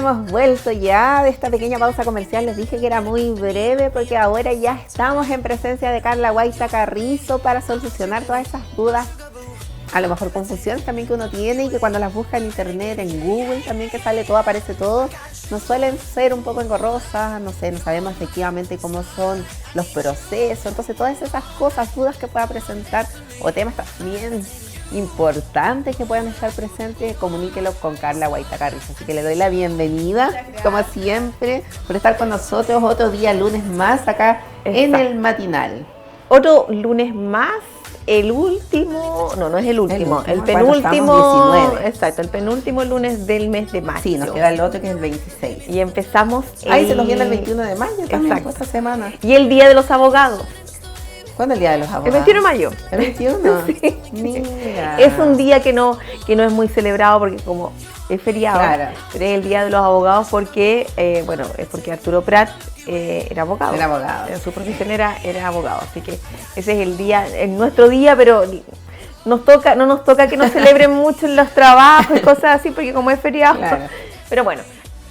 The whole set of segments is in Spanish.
hemos vuelto ya de esta pequeña pausa comercial. Les dije que era muy breve porque ahora ya estamos en presencia de Carla Guaita Carrizo para solucionar todas esas dudas, a lo mejor confusiones también que uno tiene y que cuando las busca en internet, en Google también, que sale todo, aparece todo, nos suelen ser un poco engorrosas, no sé, no sabemos efectivamente cómo son los procesos. Entonces todas esas cosas, dudas que pueda presentar o temas también importantes que puedan estar presentes, comuníquelo con Carla Guaita Carrizo. Así que le doy la bienvenida, como siempre, por estar con nosotros otro día, lunes más, acá en el matinal. Otro lunes más, el último, no es el último, el penúltimo, 19. Exacto, el penúltimo lunes del mes de mayo. Sí, nos queda el otro que es el 26. Y empezamos Ahí se nos viene el 21 de mayo también, esta semana. Y el Día de los Abogados. ¿Cuándo es el Día de los Abogados? El 21 de mayo. ¿El 21? Sí. Mira. Es un día que no es muy celebrado porque como es feriado, claro, pero es el Día de los Abogados porque, es porque Arturo Prat era abogado. Era abogado. Su profesión era abogado, así que ese es el día, nuestro día, pero no nos toca que nos celebren mucho en los trabajos y cosas así, porque como es feriado. Claro. Pero bueno,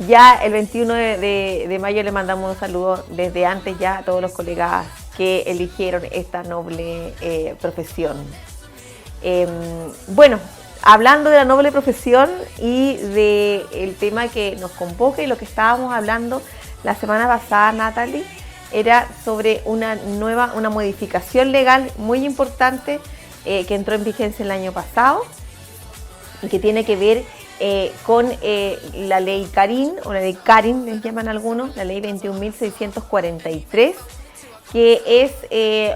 ya el 21 de mayo le mandamos un saludo desde antes ya a todos los colegas que eligieron esta noble profesión. Bueno, hablando de la noble profesión y del tema que nos convoca y lo que estábamos hablando la semana pasada, Natalie, era sobre una modificación legal muy importante que entró en vigencia el año pasado y que tiene que ver con la ley Carín, o la ley Carín, les llaman algunos, la ley 21.643, que es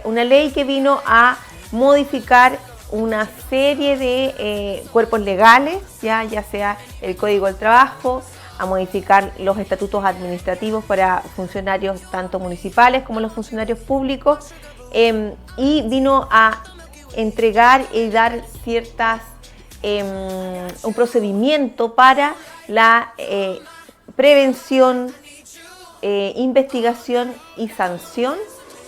una ley que vino a modificar una serie de cuerpos legales, ya sea el Código del Trabajo, a modificar los estatutos administrativos para funcionarios tanto municipales como los funcionarios públicos, y vino a entregar y dar un procedimiento para la prevención, investigación y sanción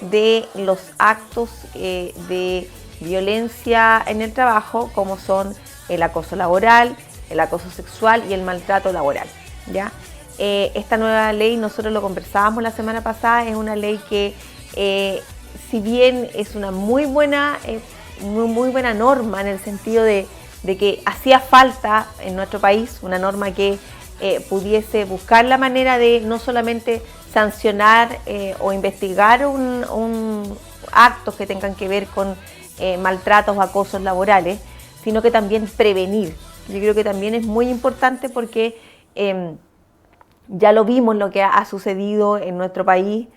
de los actos de violencia en el trabajo, como son el acoso laboral, el acoso sexual y el maltrato laboral, ¿ya? Esta nueva ley, nosotros lo conversábamos la semana pasada, es una ley que, si bien es una muy buena norma en el sentido de que hacía falta en nuestro país una norma que pudiese buscar la manera de no solamente sancionar o investigar actos que tengan que ver con maltratos o acosos laborales, sino que también prevenir. Yo creo que también es muy importante porque ya lo vimos lo que ha sucedido en nuestro país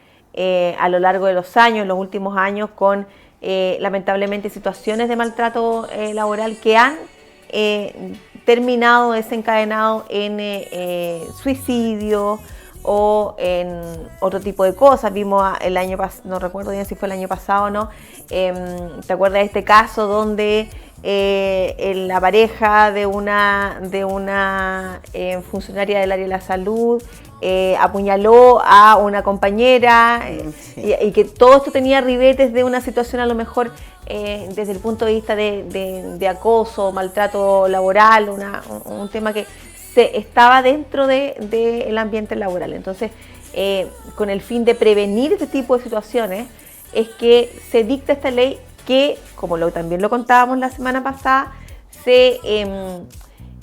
a lo largo de los años, los últimos años, con lamentablemente situaciones de maltrato laboral que han desencadenado en suicidio o en otro tipo de cosas. Vimos el año pasado, no recuerdo bien si fue el año pasado o no, ¿te acuerdas de este caso donde la pareja de una funcionaria del área de la salud apuñaló a una compañera, y que todo esto tenía ribetes de una situación a lo mejor desde el punto de vista de acoso, maltrato laboral, un tema que estaba dentro del ambiente laboral? Entonces, con el fin de prevenir este tipo de situaciones, es que se dicta esta ley que, como también lo contábamos la semana pasada, se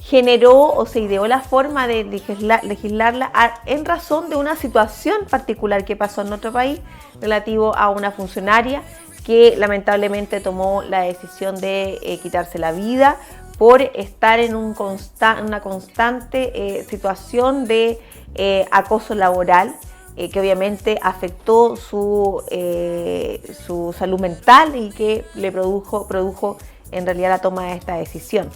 generó o se ideó la forma de legislarla en razón de una situación particular que pasó en nuestro país relativo a una funcionaria que lamentablemente tomó la decisión de quitarse la vida por estar en una constante situación de acoso laboral, que obviamente afectó su salud mental y que le produjo en realidad la toma de esta decisión.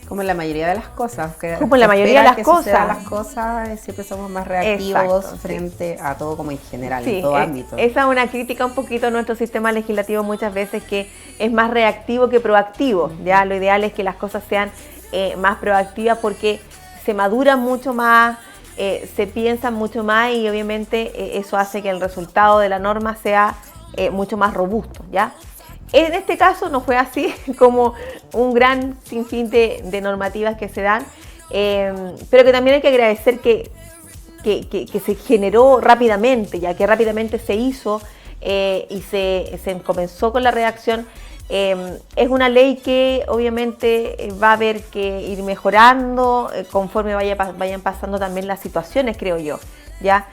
Como en la mayoría de las cosas. Como en la mayoría de las cosas. Siempre somos más reactivos. Exacto, frente a todo, como en general, en todo ámbito. Esa es una crítica un poquito a nuestro sistema legislativo muchas veces, que es más reactivo que proactivo. Ya lo ideal es que las cosas sean más proactivas porque se maduran mucho más, se piensan mucho más, y obviamente eso hace que el resultado de la norma sea mucho más robusto, ¿ya? En este caso no fue así, como un gran sinfín de normativas que se dan. pero que también hay que agradecer que se generó rápidamente, ya que rápidamente se hizo y se comenzó con la redacción. Es una ley que obviamente va a haber que ir mejorando conforme vayan pasando también las situaciones, creo yo, ¿ya?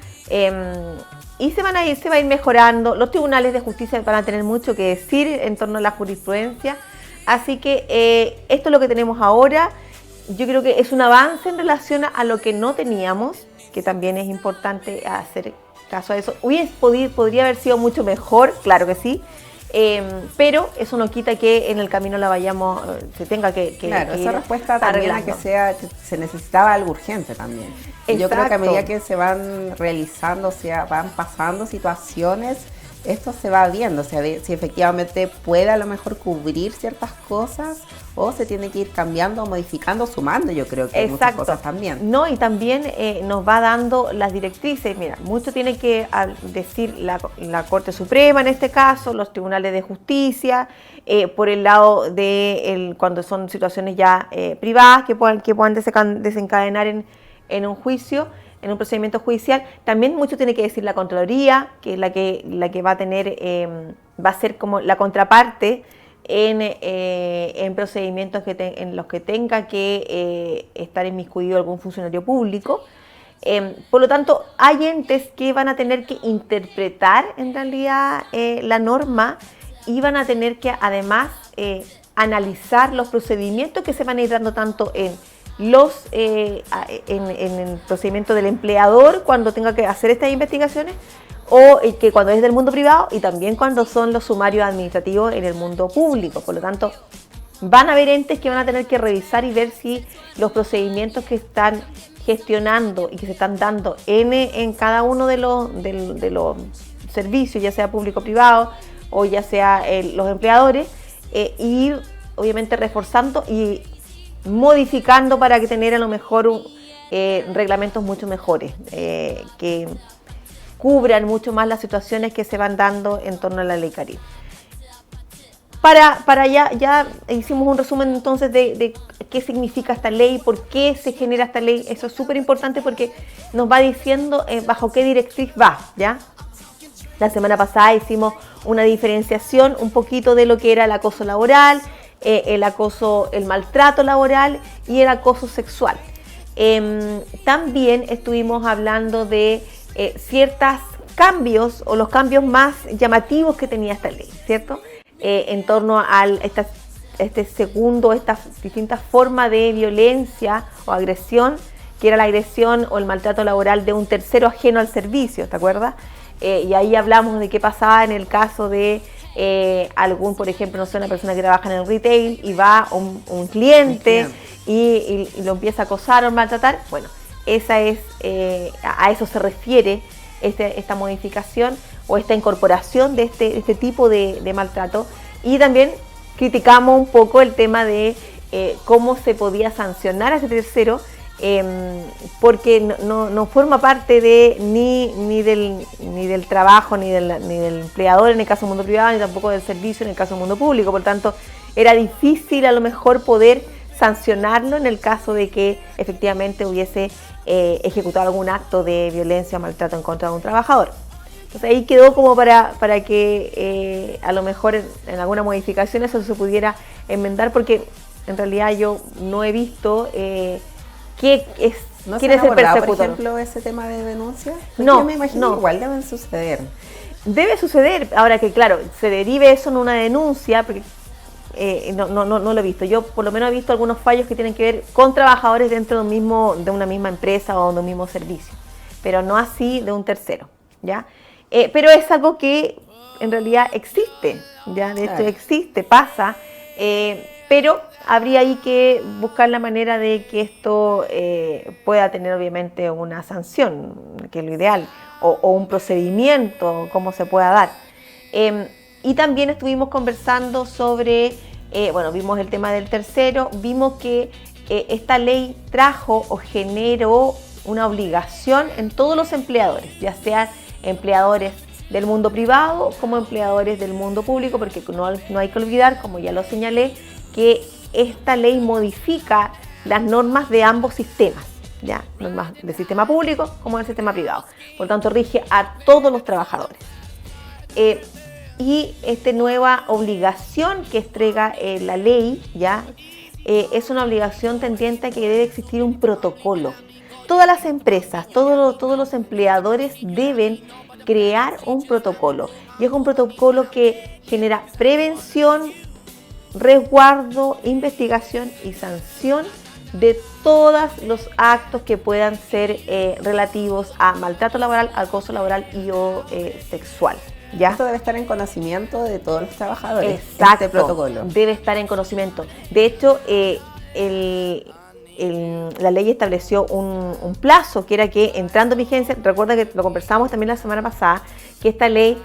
Y se va a ir mejorando. Los tribunales de justicia van a tener mucho que decir en torno a la jurisprudencia, así que esto es lo que tenemos ahora. Yo creo que es un avance en relación a lo que no teníamos, que también es importante hacer caso a eso. Podría haber sido mucho mejor, claro que sí, pero eso no quita que en el camino se tenga que claro, que esa ir respuesta también a arreglando. Se necesitaba algo urgente también. Y yo creo que a medida que se van realizando, van pasando situaciones, esto se va viendo, o sea, si efectivamente puede a lo mejor cubrir ciertas cosas o se tiene que ir cambiando, modificando, sumando, yo creo que hay muchas cosas también. No, y también nos va dando las directrices. Mira, mucho tiene que decir la Corte Suprema en este caso, los tribunales de justicia, por el lado de cuando son situaciones ya privadas que puedan desencadenar en un juicio, en un procedimiento judicial. También mucho tiene que decir la Contraloría, que es la que va a tener, va a ser como la contraparte en procedimientos en los que tenga que estar inmiscuido algún funcionario público. Por lo tanto, hay entes que van a tener que interpretar en realidad la norma y van a tener que además analizar los procedimientos que se van a ir dando tanto en el procedimiento del empleador cuando tenga que hacer estas investigaciones, o que cuando es del mundo privado, y también cuando son los sumarios administrativos en el mundo público. Por lo tanto, van a haber entes que van a tener que revisar y ver si los procedimientos que están gestionando y que se están dando en cada uno de los servicios, ya sea público o privado, o ya sea los empleadores, ir obviamente reforzando y modificando para que tener a lo mejor reglamentos mucho mejores, que cubran mucho más las situaciones que se van dando en torno a la ley Caribe. Ya hicimos un resumen entonces de qué significa esta ley, por qué se genera esta ley. Eso es súper importante porque nos va diciendo bajo qué directriz va, ¿ya? La semana pasada hicimos una diferenciación un poquito de lo que era el acoso laboral, el maltrato laboral y el acoso sexual. También estuvimos hablando de ciertos cambios o los cambios más llamativos que tenía esta ley, ¿cierto? En torno a estas distintas formas de violencia o agresión, que era la agresión o el maltrato laboral de un tercero ajeno al servicio, ¿te acuerdas? Y ahí hablamos de qué pasaba en el caso de por ejemplo, no sé, una persona que trabaja en el retail y va un cliente y lo empieza a acosar o maltratar. Bueno, a eso se refiere esta modificación o esta incorporación de este tipo de maltrato. Y también criticamos un poco el tema de cómo se podía sancionar a ese tercero, porque no forma parte ni del trabajo, ni del empleador en el caso del mundo privado, ni tampoco del servicio en el caso del mundo público. Por lo tanto, era difícil a lo mejor poder sancionarlo en el caso de que efectivamente hubiese ejecutado algún acto de violencia o maltrato en contra de un trabajador. Entonces ahí quedó como para que a lo mejor en alguna modificación eso se pudiera enmendar, porque en realidad yo no he visto ¿quién es el persecutor? Por ejemplo, ese tema de denuncia. No, yo me imagino igual deben suceder. Debe suceder, ahora que claro, se derive eso en una denuncia, porque no lo he visto. Yo por lo menos he visto algunos fallos que tienen que ver con trabajadores dentro de una misma empresa o de un mismo servicio, pero no así de un tercero, ¿ya? Pero es algo que en realidad existe, ¿ya? De hecho existe, pasa, pero habría ahí que buscar la manera de que esto pueda tener obviamente una sanción, que es lo ideal, o un procedimiento, cómo se pueda dar. Y también estuvimos conversando sobre, vimos el tema del tercero, vimos que esta ley trajo o generó una obligación en todos los empleadores, ya sean empleadores del mundo privado como empleadores del mundo público, porque no hay que olvidar, como ya lo señalé, que esta ley modifica las normas de ambos sistemas, ¿ya? Normas del sistema público como del sistema privado. Por lo tanto, rige a todos los trabajadores. Y esta nueva obligación que entrega la ley, ¿ya? Es una obligación tendiente a que debe existir un protocolo. Todas las empresas, todos los empleadores deben crear un protocolo. Y es un protocolo que genera prevención, resguardo, investigación y sanción de todos los actos que puedan ser relativos a maltrato laboral, acoso laboral y o sexual. ¿Ya? Esto debe estar en conocimiento de todos los trabajadores. Exacto, este protocolo. Debe estar en conocimiento. De hecho, la ley estableció un plazo, que era que entrando en vigencia, recuerda que lo conversamos también la semana pasada, que esta ley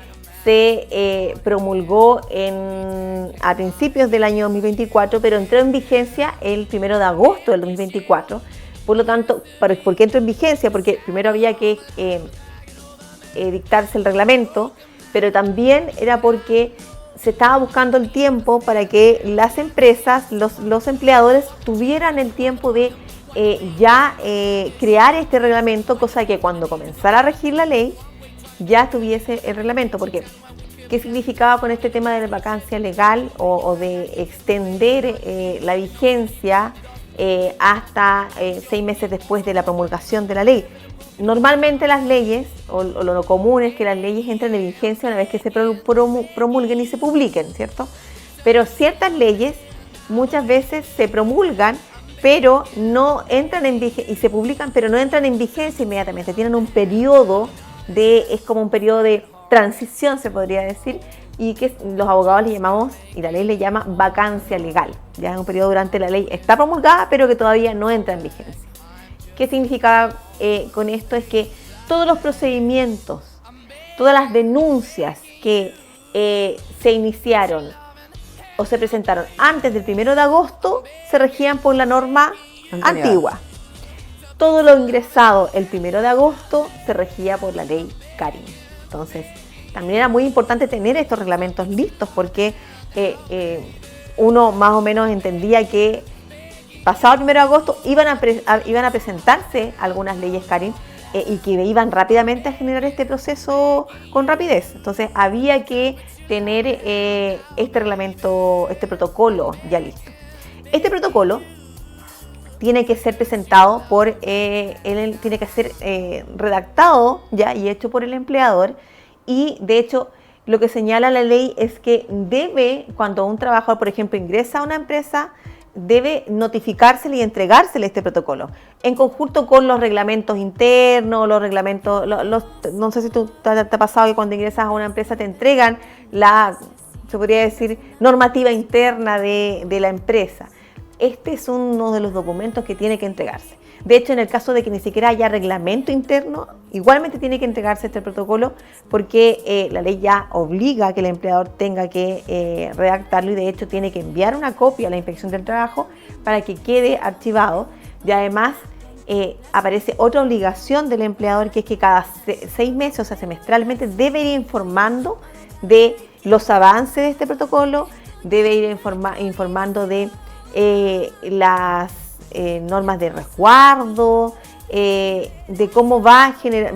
se promulgó a principios del año 2024, pero entró en vigencia el 1 de agosto del 2024. Por lo tanto, ¿por qué entró en vigencia? Porque primero había que dictarse el reglamento, pero también era porque se estaba buscando el tiempo para que las empresas, los empleadores tuvieran el tiempo de crear este reglamento, cosa que cuando comenzara a regir la ley ya tuviese el reglamento. Porque ¿qué significaba con este tema de la vacancia legal o de extender la vigencia hasta 6 meses después de la promulgación de la ley? Normalmente las leyes, o lo común es que las leyes entren en vigencia una vez que se promulguen y se publiquen, ¿cierto? Pero ciertas leyes muchas veces se promulgan, pero no entran en vigencia, y se publican, pero no entran en vigencia inmediatamente. Tienen un periodo es como un periodo de transición, se podría decir, y que los abogados le llamamos, y la ley le llama vacancia legal. Ya es un periodo durante la ley está promulgada, pero que todavía no entra en vigencia. ¿Qué significa con esto? Es que todos los procedimientos, todas las denuncias que se iniciaron o se presentaron antes del 1 de agosto se regían por la norma antigua. Todo lo ingresado el 1 de agosto se regía por la ley Karin. Entonces, también era muy importante tener estos reglamentos listos porque uno más o menos entendía que pasado el 1 de agosto iban a presentarse algunas leyes Karin y que iban rápidamente a generar este proceso con rapidez. Entonces había que tener este reglamento, este protocolo ya listo. Este protocolo tiene que ser presentado tiene que ser redactado ya y hecho por el empleador, y de hecho lo que señala la ley es que cuando un trabajador, por ejemplo, ingresa a una empresa, debe notificársele y entregársele este protocolo, en conjunto con los reglamentos internos, los reglamentos, no sé si te ha pasado que cuando ingresas a una empresa te entregan se podría decir, normativa interna de la empresa. Este es uno de los documentos que tiene que entregarse. De hecho, en el caso de que ni siquiera haya reglamento interno, igualmente tiene que entregarse este protocolo porque la ley ya obliga a que el empleador tenga que redactarlo, y de hecho tiene que enviar una copia a la Inspección del Trabajo para que quede archivado. Y además aparece otra obligación del empleador, que es que cada 6 meses, o sea, semestralmente, debe ir informando de los avances de este protocolo, debe ir informando de las normas de resguardo, de cómo va a generar,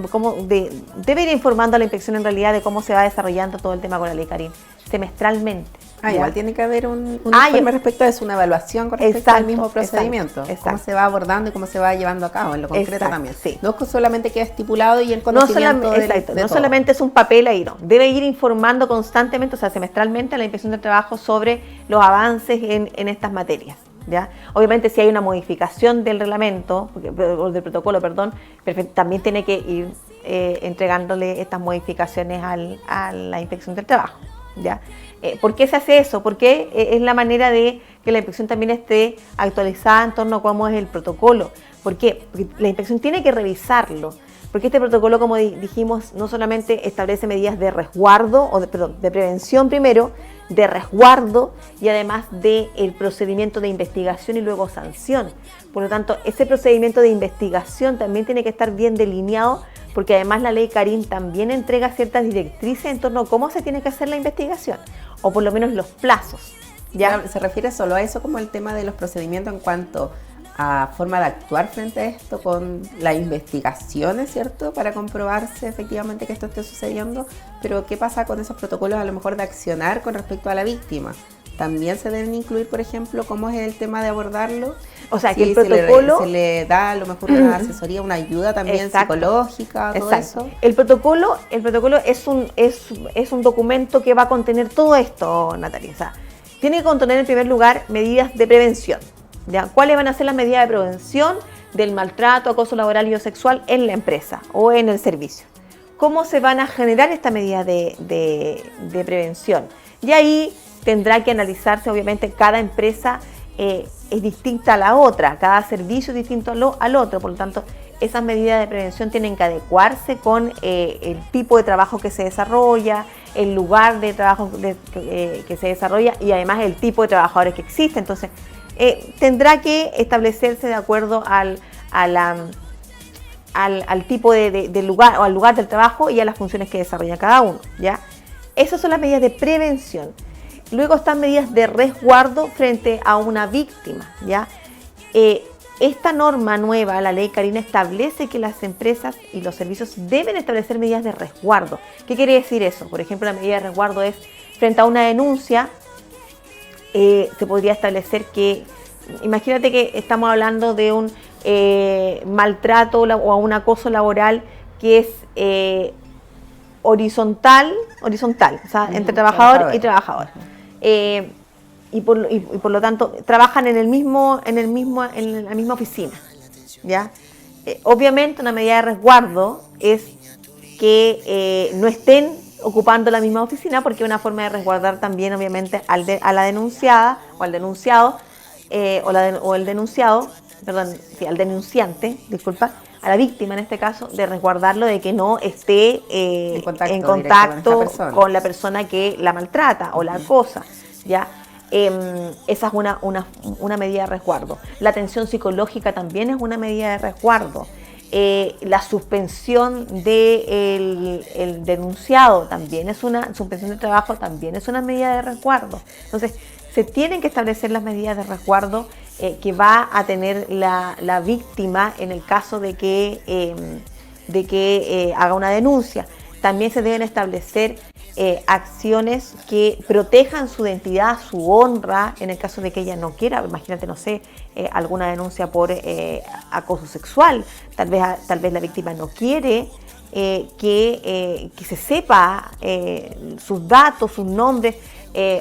debe ir informando a la inspección en realidad de cómo se va desarrollando todo el tema con la ley Karin semestralmente. Igual tiene que haber un informe respecto de eso, una evaluación con respecto al mismo procedimiento. Exacto. Cómo se va abordando y cómo se va llevando a cabo en lo concreto también. Sí. No es solamente queda estipulado y el conocimiento no solamente es un papel ahí, no. Debe ir informando constantemente, o sea, semestralmente, a la Inspección del Trabajo sobre los avances en estas materias. ¿Ya? Obviamente, si hay una modificación del reglamento, o del protocolo, también tiene que ir entregándole estas modificaciones a la Inspección del Trabajo. ¿Ya? ¿Por qué se hace eso? Porque es la manera de que la inspección también esté actualizada en torno a cómo es el protocolo. ¿Por qué? Porque la inspección tiene que revisarlo. Porque este protocolo, como dijimos, no solamente establece medidas de resguardo, de prevención primero, de resguardo y además del procedimiento de investigación y luego sanción. Por lo tanto, ese procedimiento de investigación también tiene que estar bien delineado, porque además la ley Karin también entrega ciertas directrices en torno a cómo se tiene que hacer la investigación, o por lo menos los plazos. ¿Ya? ¿Se refiere solo a eso, como el tema de los procedimientos en cuanto forma de actuar frente a esto con las investigaciones, ¿cierto? Para comprobarse efectivamente que esto esté sucediendo, pero ¿qué pasa con esos protocolos a lo mejor de accionar con respecto a la víctima? También se deben incluir, por ejemplo, cómo es el tema de abordarlo. O sea, si que el protocolo... se le da a lo mejor una asesoría, una ayuda también psicológica, todo eso. El protocolo es un documento que va a contener todo esto, Natalia. O sea, tiene que contener en primer lugar medidas de prevención. ¿Ya? ¿Cuáles van a ser las medidas de prevención del maltrato, acoso laboral y o sexual en la empresa o en el servicio? ¿Cómo se van a generar estas medidas de prevención? Y ahí tendrá que analizarse, obviamente, cada empresa es distinta a la otra, cada servicio es distinto al otro, por lo tanto, esas medidas de prevención tienen que adecuarse con el tipo de trabajo que se desarrolla, el lugar de trabajo que se desarrolla y además el tipo de trabajadores que existe. Entonces, tendrá que establecerse de acuerdo al tipo de lugar o al lugar del trabajo y a las funciones que desarrolla cada uno, ¿ya? Esas son las medidas de prevención. Luego están medidas de resguardo frente a una víctima, ¿ya? Esta norma nueva, la ley Karina, establece que las empresas y los servicios deben establecer medidas de resguardo. ¿Qué quiere decir eso? Por ejemplo, la medida de resguardo es frente a una denuncia, se podría establecer que, imagínate que estamos hablando de un maltrato o un acoso laboral que es horizontal, o sea, entre trabajador y trabajador. Y por lo tanto trabajan en la misma oficina, ¿ya? Obviamente una medida de resguardo es que no estén ocupando la misma oficina, porque es una forma de resguardar también obviamente a la denunciada o al denunciado al denunciante, disculpa, a la víctima en este caso, de resguardarlo de que no esté en contacto con la persona que la maltrata o la acosa, ¿ya? Esa es una medida de resguardo. La atención psicológica también es una medida de resguardo. La suspensión del denunciado también es una suspensión de trabajo, también es una medida de resguardo. Entonces, se tienen que establecer las medidas de resguardo que va a tener la víctima en el caso de que haga una denuncia. También se deben establecer acciones que protejan su identidad, su honra, en el caso de que ella no quiera. Imagínate, no sé, alguna denuncia por acoso sexual. Tal vez la víctima no quiere que se sepa sus datos, sus nombres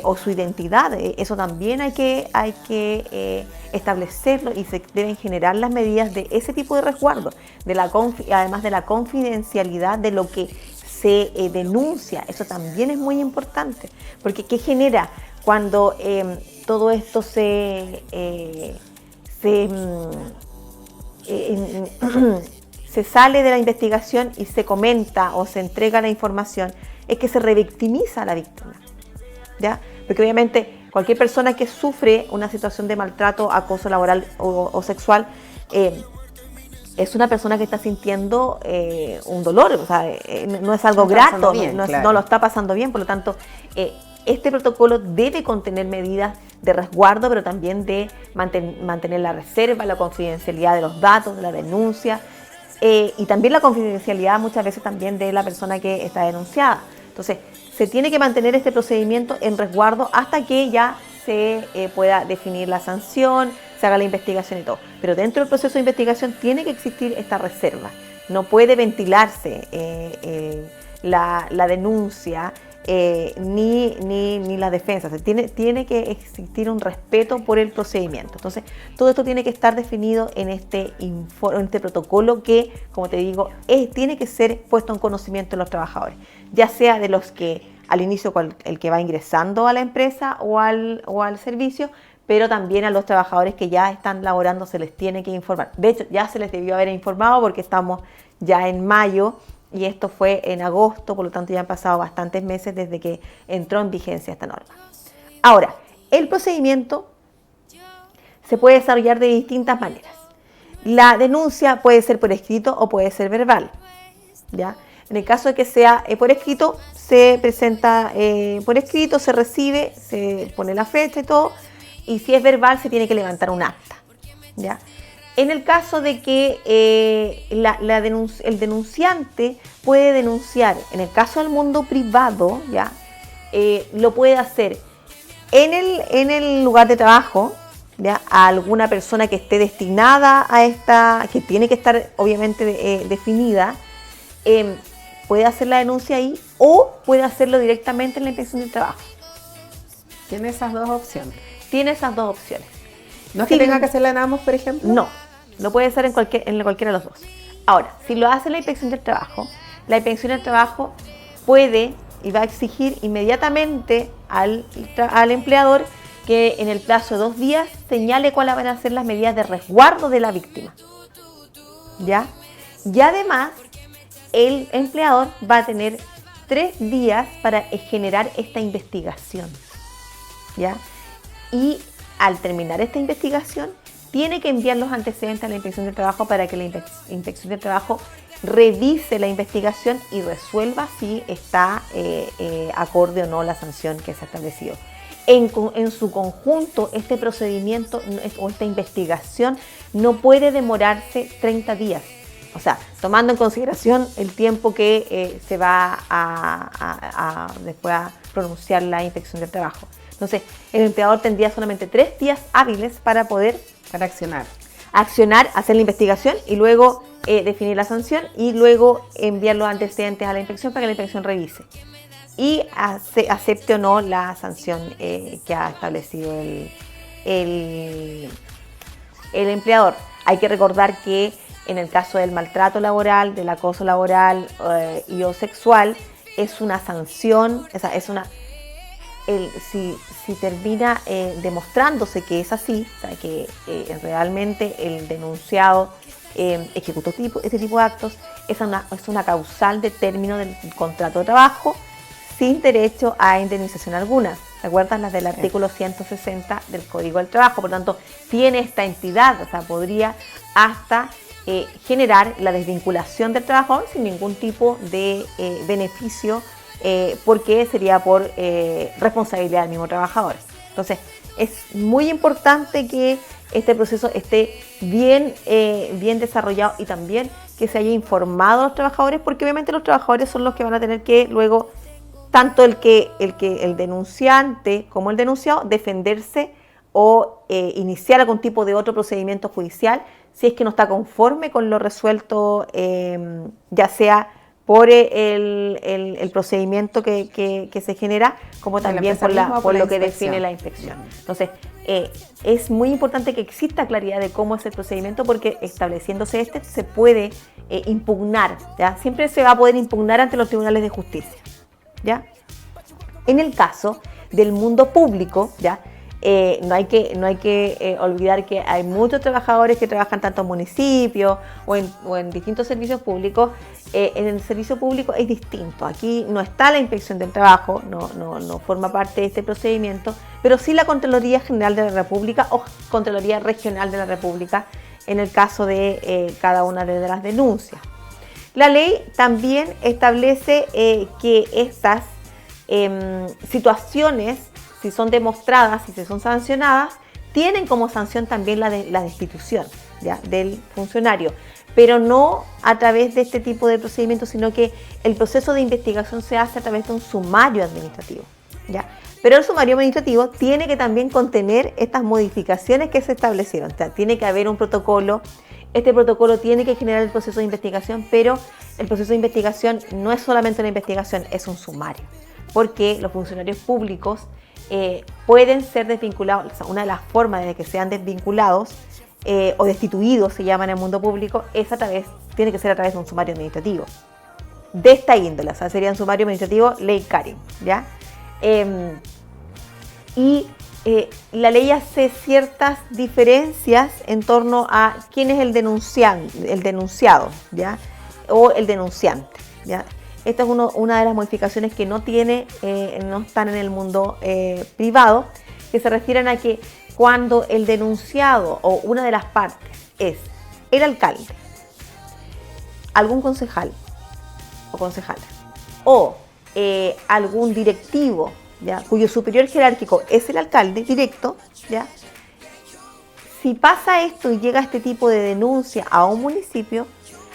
o su identidad. Eso también hay que establecerlo, y se deben generar las medidas de ese tipo de resguardo, además de la confidencialidad de lo que se denuncia. Eso también es muy importante, porque ¿qué genera cuando todo esto se sale de la investigación y se comenta o se entrega la información? Es que se revictimiza a la víctima, ¿ya? Porque obviamente cualquier persona que sufre una situación de maltrato, acoso laboral o sexual, es una persona que está sintiendo un dolor, o sea, no es algo grato, no lo está pasando bien. Por lo tanto, este protocolo debe contener medidas de resguardo, pero también de mantener la reserva, la confidencialidad de los datos, de la denuncia, y también la confidencialidad muchas veces también de la persona que está denunciada. Entonces, se tiene que mantener este procedimiento en resguardo hasta que ya se pueda definir la sanción, se haga la investigación y todo. Pero dentro del proceso de investigación tiene que existir esta reserva. No puede ventilarse la denuncia ni la defensa. Tiene que existir un respeto por el procedimiento. Entonces, todo esto tiene que estar definido en este protocolo que, como te digo, tiene que ser puesto en conocimiento de los trabajadores, ya sea de los que al inicio, el que va ingresando a la empresa o al servicio, pero también a los trabajadores que ya están laborando se les tiene que informar. De hecho, ya se les debió haber informado porque estamos ya en mayo y esto fue en agosto, por lo tanto ya han pasado bastantes meses desde que entró en vigencia esta norma. Ahora, el procedimiento se puede desarrollar de distintas maneras. La denuncia puede ser por escrito o puede ser verbal, ¿ya? En el caso de que sea por escrito, se presenta por escrito, se recibe, se pone la fecha y todo. Y si es verbal, se tiene que levantar un acta, ¿ya? En el caso de que el denunciante puede denunciar, en el caso del mundo privado, ¿ya? Lo puede hacer en el lugar de trabajo, ¿ya? A alguna persona que esté destinada a esta, que tiene que estar obviamente definida, puede hacer la denuncia ahí o puede hacerlo directamente en la inspección del trabajo. Tiene esas dos opciones. Tiene esas dos opciones. ¿No es que tenga que hacerla en ambos, por ejemplo? No, lo puede hacer en cualquiera de los dos. Ahora, si lo hace la inspección del trabajo, la inspección del trabajo puede y va a exigir inmediatamente al empleador que en el plazo de 2 días señale cuáles van a ser las medidas de resguardo de la víctima. ¿Ya? Y además, el empleador va a tener 3 días para generar esta investigación. ¿Ya? Y al terminar esta investigación, tiene que enviar los antecedentes a la Inspección del Trabajo para que la Inspección del Trabajo revise la investigación y resuelva si está acorde o no la sanción que se ha establecido. En su conjunto, este procedimiento o esta investigación no puede demorarse 30 días. O sea, tomando en consideración el tiempo que se va después a pronunciar la Inspección del Trabajo. Entonces, el empleador tendría solamente 3 días hábiles para poder accionar, hacer la investigación y luego definir la sanción y luego enviar los antecedentes a la inspección para que la inspección revise y acepte o no la sanción que ha establecido el empleador. Hay que recordar que en el caso del maltrato laboral, del acoso laboral y o sexual, es una sanción, si termina demostrándose que es así, o sea, que realmente el denunciado ejecutó este tipo de actos, es una causal de término del contrato de trabajo sin derecho a indemnización alguna. ¿Recuerdan las del artículo 160 del Código del Trabajo? Por lo tanto, tiene esta entidad, o sea, podría hasta generar la desvinculación del trabajador sin ningún tipo de beneficio, porque sería por responsabilidad del mismo trabajador. Entonces, es muy importante que este proceso esté bien desarrollado y también que se haya informado a los trabajadores, porque obviamente los trabajadores son los que van a tener que luego, tanto el denunciante como el denunciado, defenderse o iniciar algún tipo de otro procedimiento judicial si es que no está conforme con lo resuelto, ya sea por el procedimiento que se genera, como también por lo que define la inspección. Entonces, es muy importante que exista claridad de cómo es el procedimiento, porque estableciéndose se puede impugnar, ¿ya? Siempre se va a poder impugnar ante los tribunales de justicia, ¿ya? En el caso del mundo público, ¿ya? No hay que olvidar que hay muchos trabajadores que trabajan tanto en municipios o en distintos servicios públicos. En el servicio público es distinto. Aquí no está la Inspección del Trabajo, no forma parte de este procedimiento, pero sí la Contraloría General de la República o Contraloría Regional de la República en el caso de cada una de las denuncias. La ley también establece que estas situaciones, si son demostradas, si son sancionadas, tienen como sanción también la destitución, ¿ya? Del funcionario, pero no a través de este tipo de procedimientos, sino que el proceso de investigación se hace a través de un sumario administrativo, ¿ya? Pero el sumario administrativo tiene que también contener estas modificaciones que se establecieron, o sea, tiene que haber un protocolo. Este protocolo tiene que generar el proceso de investigación, pero el proceso de investigación no es solamente una investigación, es un sumario, porque los funcionarios públicos pueden ser desvinculados. O sea, una de las formas de que sean desvinculados o destituidos, se llama en el mundo público, tiene que ser a través de un sumario administrativo de esta índole. O sea, sería un sumario administrativo ley Karin, ¿ya? La ley hace ciertas diferencias en torno a quién es el denunciado, ¿ya? O el denunciante, ¿ya? Esta es una de las modificaciones que no están en el mundo privado, que se refieren a que cuando el denunciado o una de las partes es el alcalde, algún concejal o concejala, o algún directivo, ¿ya? Cuyo superior jerárquico es el alcalde directo, ¿ya? si pasa esto y llega este tipo de denuncia a un municipio,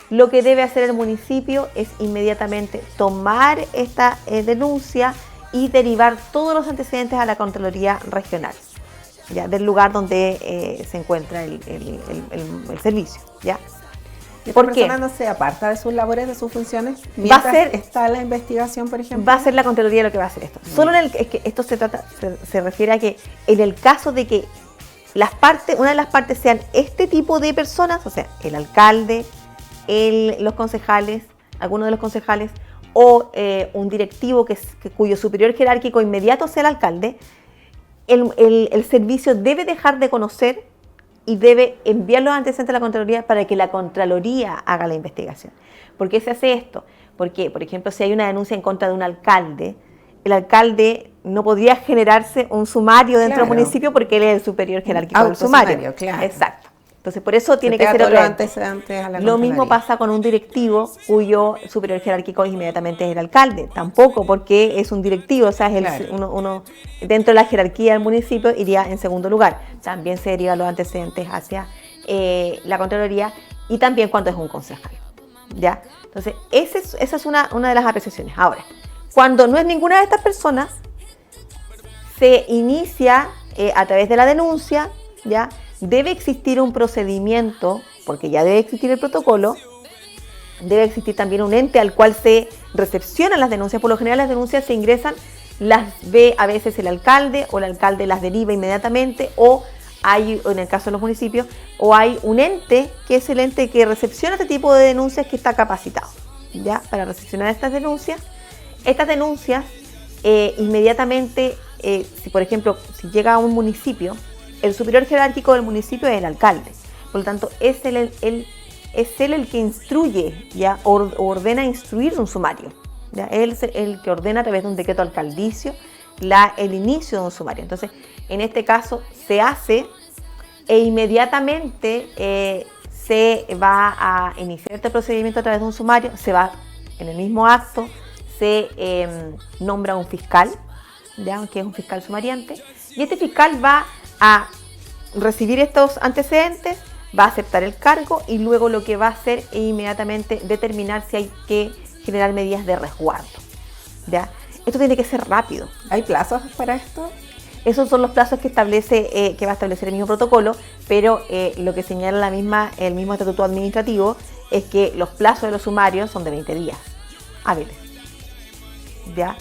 lo que debe hacer el municipio es inmediatamente tomar esta denuncia y derivar todos los antecedentes a la Contraloría Regional, ¿ya? Del lugar donde se encuentra el servicio, ¿ya? ¿Por qué? ¿Esta persona no se aparta de sus labores, de sus funciones? Mientras está la investigación, por ejemplo. Va a ser la Contraloría lo que va a hacer esto. Solo es que esto se refiere a que en el caso de que una de las partes sean este tipo de personas, o sea, el alcalde, los concejales, algunos de los concejales, o un directivo cuyo superior jerárquico inmediato sea el alcalde, el servicio debe dejar de conocer y debe enviar los antecedentes a la Contraloría para que la Contraloría haga la investigación. ¿Por qué se hace esto? Porque, por ejemplo, si hay una denuncia en contra de un alcalde, el alcalde no podría generarse un sumario dentro del municipio porque él es el superior jerárquico del sumario. Claro. Exacto. Entonces, por eso tiene que ser otro antecedentes a la Lo mismo pasa con un directivo cuyo superior jerárquico inmediatamente es el alcalde. Tampoco, porque es un directivo, o sea, es uno dentro de la jerarquía del municipio iría en segundo lugar. También se derivan los antecedentes hacia la Contraloría y también cuando es un concejal, ¿ya? Entonces, esa es una de las apreciaciones. Ahora, cuando no es ninguna de estas personas, se inicia a través de la denuncia, ¿ya? Debe existir un procedimiento, porque ya debe existir el protocolo, debe existir también un ente al cual se recepcionan las denuncias. Por lo general las denuncias se ingresan, las ve a veces el alcalde, o el alcalde las deriva inmediatamente, o hay, en el caso de los municipios, o hay un ente que es el ente que recepciona este tipo de denuncias que está capacitado, ¿ya? Para recepcionar estas denuncias. Estas denuncias inmediatamente, si por ejemplo, si llega a un municipio, el superior jerárquico del municipio es el alcalde. Por lo tanto, es él el que instruye, ¿ya? O ordena instruir un sumario, ¿ya? Él es el que ordena a través de un decreto alcaldicio el inicio de un sumario. Entonces, en este caso se hace e inmediatamente se va a iniciar este procedimiento a través de un sumario. Se va en el mismo acto, se nombra un fiscal, ¿ya? Que es un fiscal sumariante, y este fiscal va a recibir estos antecedentes, va a aceptar el cargo y luego lo que va a hacer es inmediatamente determinar si hay que generar medidas de resguardo, ¿ya? Esto tiene que ser rápido. ¿Hay plazos para esto? Esos son los plazos que va a establecer el mismo protocolo, pero lo que señala el mismo estatuto administrativo es que los plazos de los sumarios son de 20 días hábiles, ¿ya?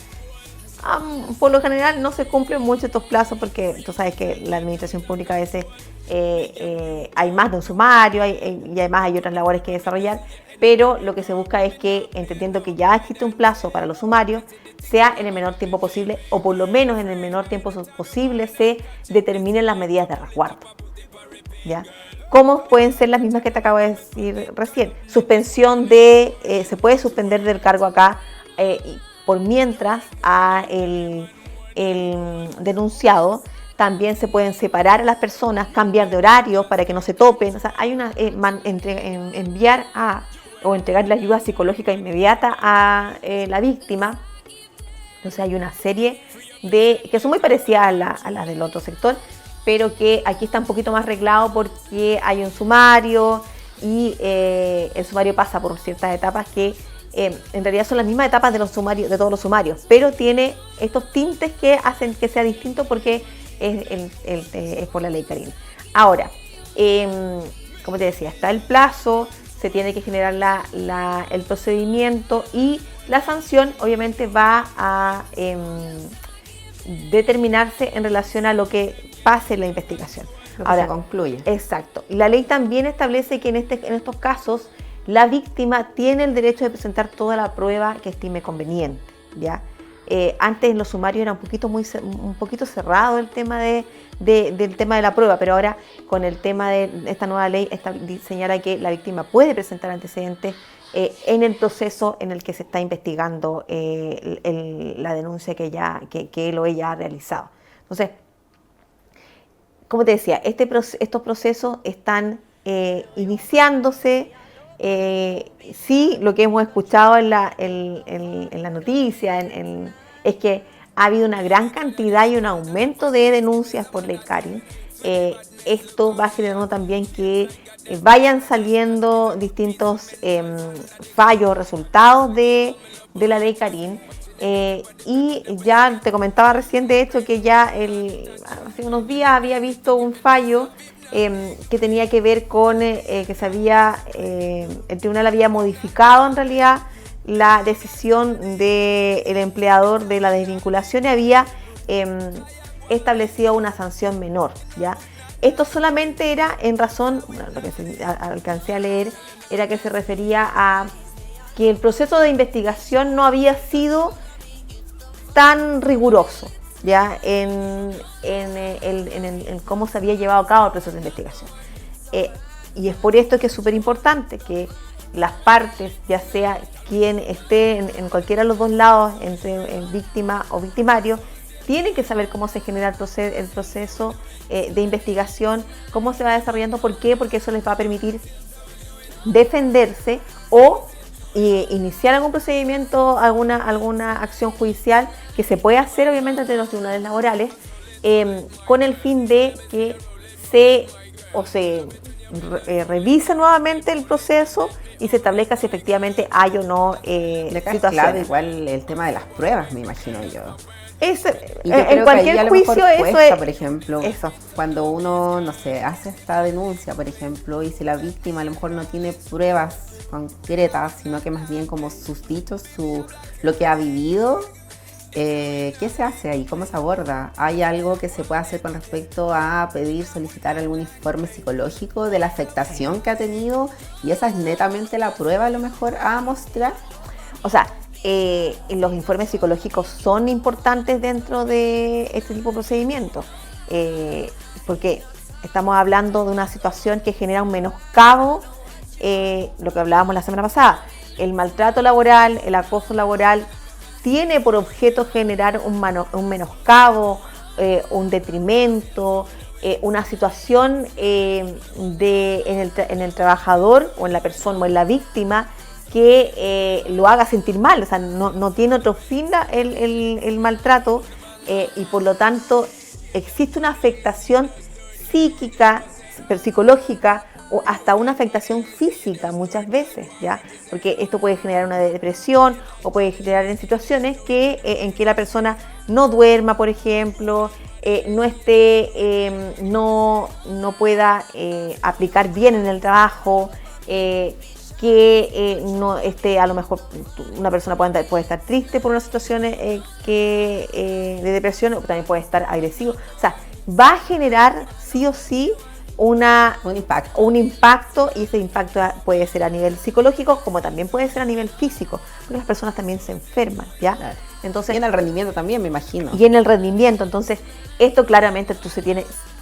Por lo general no se cumplen mucho estos plazos porque tú sabes que la administración pública a veces hay más de un sumario y además hay otras labores que desarrollar, pero lo que se busca es que, entendiendo que ya existe un plazo para los sumarios, sea en el menor tiempo posible, o por lo menos en el menor tiempo posible se determinen las medidas de resguardo, ¿ya? ¿Cómo pueden ser las mismas que te acabo de decir recién? Suspensión se puede suspender del cargo acá por mientras el denunciado. También se pueden separar a las personas, cambiar de horarios para que no se topen. O sea, hay enviar o entregar la ayuda psicológica inmediata a la víctima. Entonces hay una serie que son muy parecidas a las del otro sector, pero que aquí está un poquito más arreglado porque hay un sumario y el sumario pasa por ciertas etapas que en realidad son las mismas etapas de todos los sumarios, pero tiene estos tintes que hacen que sea distinto porque es por la ley Karin. Ahora, como te decía, está el plazo, se tiene que generar el procedimiento y la sanción obviamente va a determinarse en relación a lo que pase en la investigación. Ahora se concluye. Exacto. Y la ley también establece que en estos casos la víctima tiene el derecho de presentar toda la prueba que estime conveniente, ¿ya? Antes en los sumarios era un poquito cerrado el tema del tema de la prueba, pero ahora con el tema de esta nueva ley señala que la víctima puede presentar antecedentes en el proceso en el que se está investigando la denuncia que él o ella ha realizado. Entonces, como te decía, estos procesos están iniciándose. Sí, lo que hemos escuchado en la noticia es que ha habido una gran cantidad y un aumento de denuncias por ley Karin. esto va generando también que vayan saliendo distintos fallos, resultados de la ley Carín. Y ya te comentaba recién, de hecho, que ya hace unos días había visto un fallo que tenía que ver con que el tribunal había modificado en realidad la decisión del empleador de la desvinculación y había establecido una sanción menor, ¿ya? Esto solamente era en razón, lo que alcancé a leer, era que se refería a que el proceso de investigación no había sido tan riguroso, ¿ya? En cómo se había llevado a cabo el proceso de investigación. Y es por esto que es súper importante que las partes, ya sea quien esté en cualquiera de los dos lados, entre víctima o victimario, tienen que saber cómo se genera el proceso de investigación, cómo se va desarrollando. ¿Por qué? Porque eso les va a permitir defenderse o iniciar algún procedimiento, alguna acción judicial que se puede hacer obviamente ante los tribunales laborales, con el fin de que se revise nuevamente el proceso y se establezca si efectivamente hay o no situaciones. Claro, igual el tema de las pruebas, me imagino yo. En cualquier juicio eso es, por ejemplo, cuando uno, no sé, hace esta denuncia, por ejemplo, y si la víctima a lo mejor no tiene pruebas concretas, sino que más bien como sus dichos, lo que ha vivido, ¿qué se hace ahí? ¿Cómo se aborda? ¿Hay algo que se puede hacer con respecto a solicitar algún informe psicológico de la afectación que ha tenido? Y esa es netamente la prueba a lo mejor a mostrar. O sea, los informes psicológicos son importantes dentro de este tipo de procedimientos, porque estamos hablando de una situación que genera un menoscabo, lo que hablábamos la semana pasada. El maltrato laboral, el acoso laboral, tiene por objeto generar un menoscabo, un detrimento, una situación en el trabajador o en la persona o en la víctima que lo haga sentir mal. O sea, no tiene otro fin el maltrato, y por lo tanto existe una afectación psicológica o hasta una afectación física muchas veces, ¿ya? Porque esto puede generar una depresión o puede generar en situaciones en que la persona no duerma, por ejemplo, no pueda aplicar bien en el trabajo, no esté, a lo mejor una persona puede estar triste por una situación de depresión, o también puede estar agresivo. O sea, va a generar sí o sí un impacto, y ese impacto puede ser a nivel psicológico como también puede ser a nivel físico, porque las personas también se enferman, ¿ya? Claro. Entonces, y en el rendimiento también, me imagino. Y en el rendimiento, entonces, esto claramente o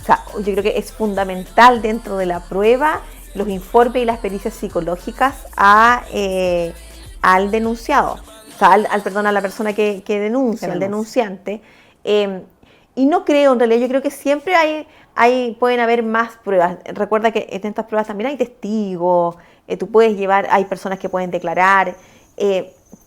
sea, yo creo que es fundamental dentro de la prueba los informes y las pericias psicológicas al denunciado, o sea, a la persona que denuncia, al denunciante. Y no creo, en realidad, yo creo que siempre pueden haber más pruebas. Recuerda que en estas pruebas también hay testigos, hay personas que pueden declarar.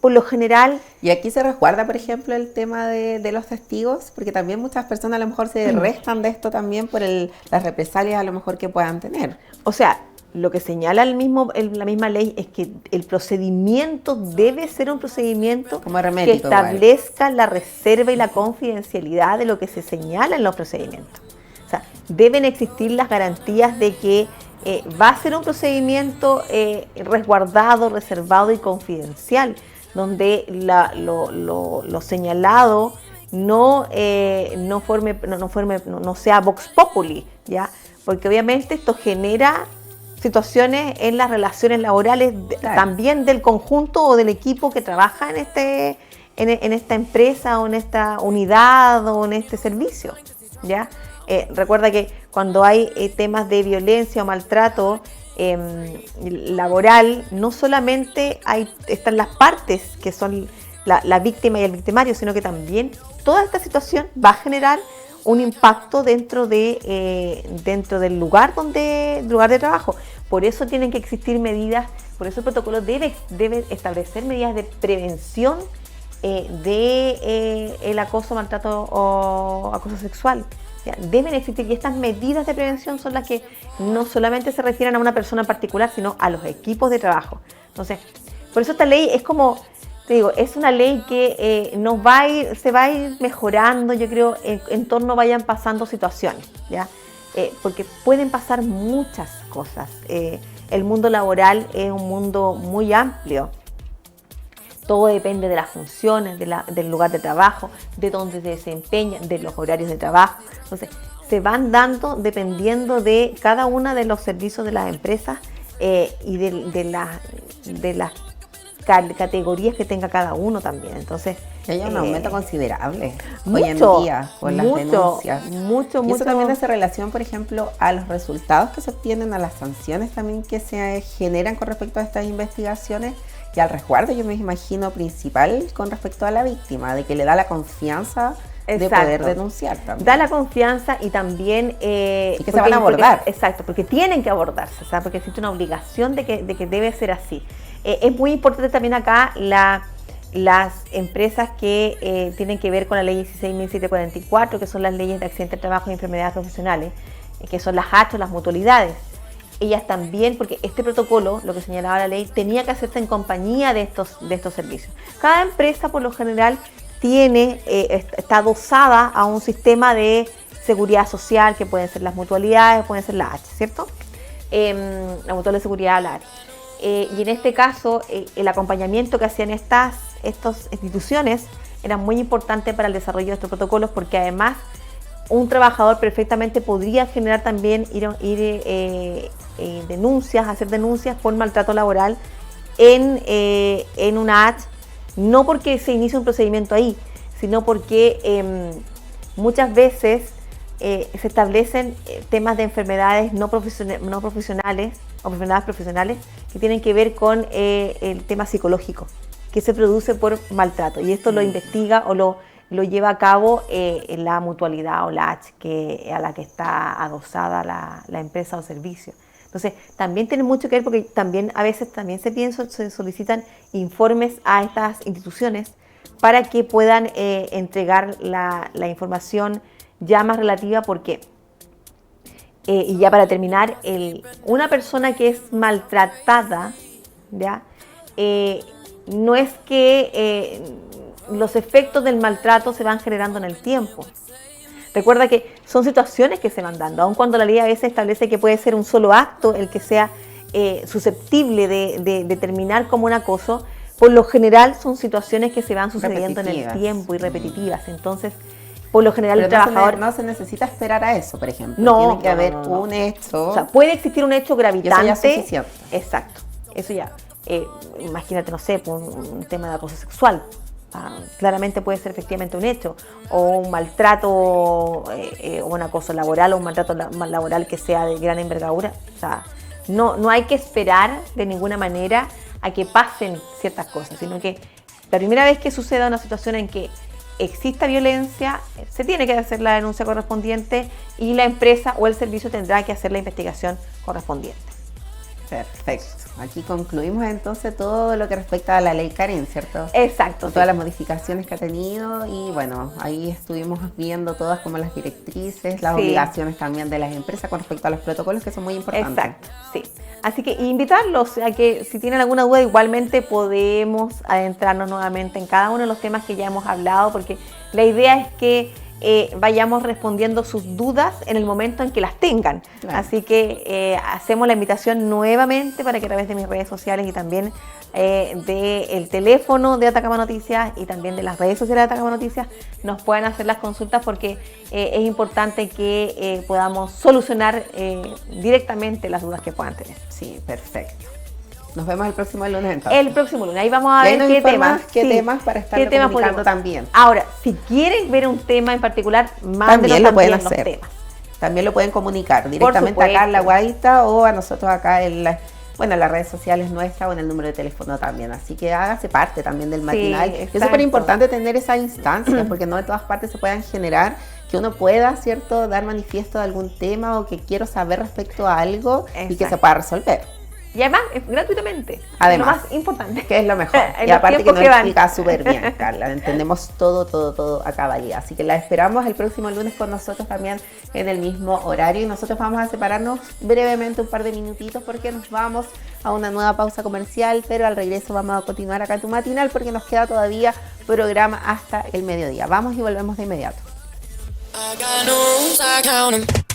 Por lo general... Y aquí se resguarda, por ejemplo, el tema de los testigos, porque también muchas personas a lo mejor se restan de esto también por las represalias a lo mejor que puedan tener. O sea, lo que señala la misma ley es que el procedimiento debe ser un procedimiento que establezca la reserva y la confidencialidad de lo que se señala en los procedimientos. O sea, deben existir las garantías de que va a ser un procedimiento resguardado, reservado y confidencial, donde lo señalado no sea vox populi, ¿ya? Porque obviamente esto genera situaciones en las relaciones laborales, claro, también del conjunto o del equipo que trabaja en esta empresa o en esta unidad o en este servicio, ¿ya? Recuerda que cuando hay temas de violencia o maltrato laboral, no solamente están las partes que son la víctima y el victimario, sino que también toda esta situación va a generar un impacto dentro del lugar de trabajo. Por eso tienen que existir medidas, por eso el protocolo debe establecer medidas de prevención el acoso, maltrato o acoso sexual. ¿ya? Deben existir, y estas medidas de prevención son las que no solamente se refieren a una persona en particular, sino a los equipos de trabajo. Entonces, por eso esta ley es como, te digo, es una ley que se va a ir mejorando, yo creo, en torno vayan pasando situaciones, ¿ya? Porque pueden pasar muchas cosas. El mundo laboral es un mundo muy amplio. Todo depende de las funciones, del lugar de trabajo, de dónde se desempeñan, de los horarios de trabajo. Entonces, se van dando dependiendo de cada uno de los servicios de las empresas y de las categorías que tenga cada uno también. Entonces, que haya un aumento considerable mucho, hoy en día con las denuncias. Y eso también hace relación, por ejemplo, a los resultados que se obtienen, a las sanciones también que se generan con respecto a estas investigaciones y al resguardo, yo me imagino, principal con respecto a la víctima, de que le da la confianza de poder denunciar también. Da la confianza y también... y que se van a abordar. Exacto, porque tienen que abordarse, ¿sabes? Porque existe una obligación de que debe ser así. Es muy importante también acá las empresas que tienen que ver con la ley 16.744, que son las leyes de accidentes de trabajo y enfermedades profesionales, que son las H, las mutualidades. Ellas también, porque este protocolo, lo que señalaba la ley, tenía que hacerse en compañía de estos servicios. Cada empresa, por lo general, está adosada a un sistema de seguridad social, que pueden ser las mutualidades, pueden ser la H, ¿cierto? La mutual de seguridad, la H. Y en este caso, el acompañamiento que hacían estas instituciones era muy importante para el desarrollo de estos protocolos, porque además un trabajador perfectamente podría generar también hacer denuncias por maltrato laboral en una H, no porque se inicie un procedimiento ahí, sino porque muchas veces se establecen temas de enfermedades no profesionales o enfermedades profesionales que tienen que ver con el tema psicológico que se produce por maltrato, y esto lo investiga o lo lleva a cabo la mutualidad o la H, a la que está adosada la empresa o servicio. Entonces, también tiene mucho que ver, porque también a veces también se solicitan informes a estas instituciones para que puedan entregar la información ya más relativa, porque, y ya para terminar, una persona que es maltratada, ¿ya? No es que los efectos del maltrato se van generando en el tiempo. Recuerda que son situaciones que se van dando, aun cuando la ley a veces establece que puede ser un solo acto el que sea susceptible de terminar como un acoso. Por lo general son situaciones que se van sucediendo en el tiempo y repetitivas. Entonces, por lo general el trabajador... No se necesita esperar a eso, por ejemplo. No, tiene que haber un hecho. O sea, puede existir un hecho gravitante. Y eso ya es suficiente. Exacto. Eso ya. Imagínate, no sé, un tema de acoso sexual. Claramente puede ser efectivamente un hecho, o un maltrato, o un acoso laboral, o un maltrato laboral que sea de gran envergadura. O sea, no hay que esperar de ninguna manera a que pasen ciertas cosas, sino que la primera vez que suceda una situación en que exista violencia, se tiene que hacer la denuncia correspondiente y la empresa o el servicio tendrá que hacer la investigación correspondiente. Perfecto. Aquí concluimos entonces todo lo que respecta a la ley Karen, ¿cierto? Exacto. Todas las modificaciones que ha tenido, y bueno, ahí estuvimos viendo todas como las directrices, las obligaciones también de las empresas con respecto a los protocolos, que son muy importantes. Exacto, sí. Así que invitarlos a que, si tienen alguna duda, igualmente podemos adentrarnos nuevamente en cada uno de los temas que ya hemos hablado, porque la idea es que vayamos respondiendo sus dudas en el momento en que las tengan. Claro. Así que hacemos la invitación nuevamente para que a través de mis redes sociales y también del teléfono de Atacama Noticias y también de las redes sociales de Atacama Noticias nos puedan hacer las consultas, porque es importante que podamos solucionar directamente las dudas que puedan tener. Sí, perfecto. Nos vemos el próximo lunes entonces. El próximo lunes. Ahí vamos a ver qué temas. ¿Qué temas para estar comunicando también? Ahora, si quieren ver un tema en particular, mándenos también los temas. También lo pueden comunicar directamente acá en La Guaita o a nosotros acá en las redes sociales nuestras o en el número de teléfono también. Así que hágase parte también del matinal. Es súper importante tener esa instancia, porque no de todas partes se puedan generar, que uno pueda, ¿cierto?, dar manifiesto de algún tema o que quiero saber respecto a algo. Exacto. Y que se pueda resolver. Y además, gratuitamente. Además, lo más importante. que es lo mejor. En Y los aparte que tiempos nos que van. explica súper bien, Carla. Entendemos todo a cabalidad. Así que la esperamos el próximo lunes con nosotros también en el mismo horario. Y nosotros vamos a separarnos brevemente un par de minutitos porque nos vamos a una nueva pausa comercial. Pero al regreso vamos a continuar acá en Tu Matinal porque nos queda todavía programa hasta el mediodía. Vamos y volvemos de inmediato. I got no rules, I count 'em.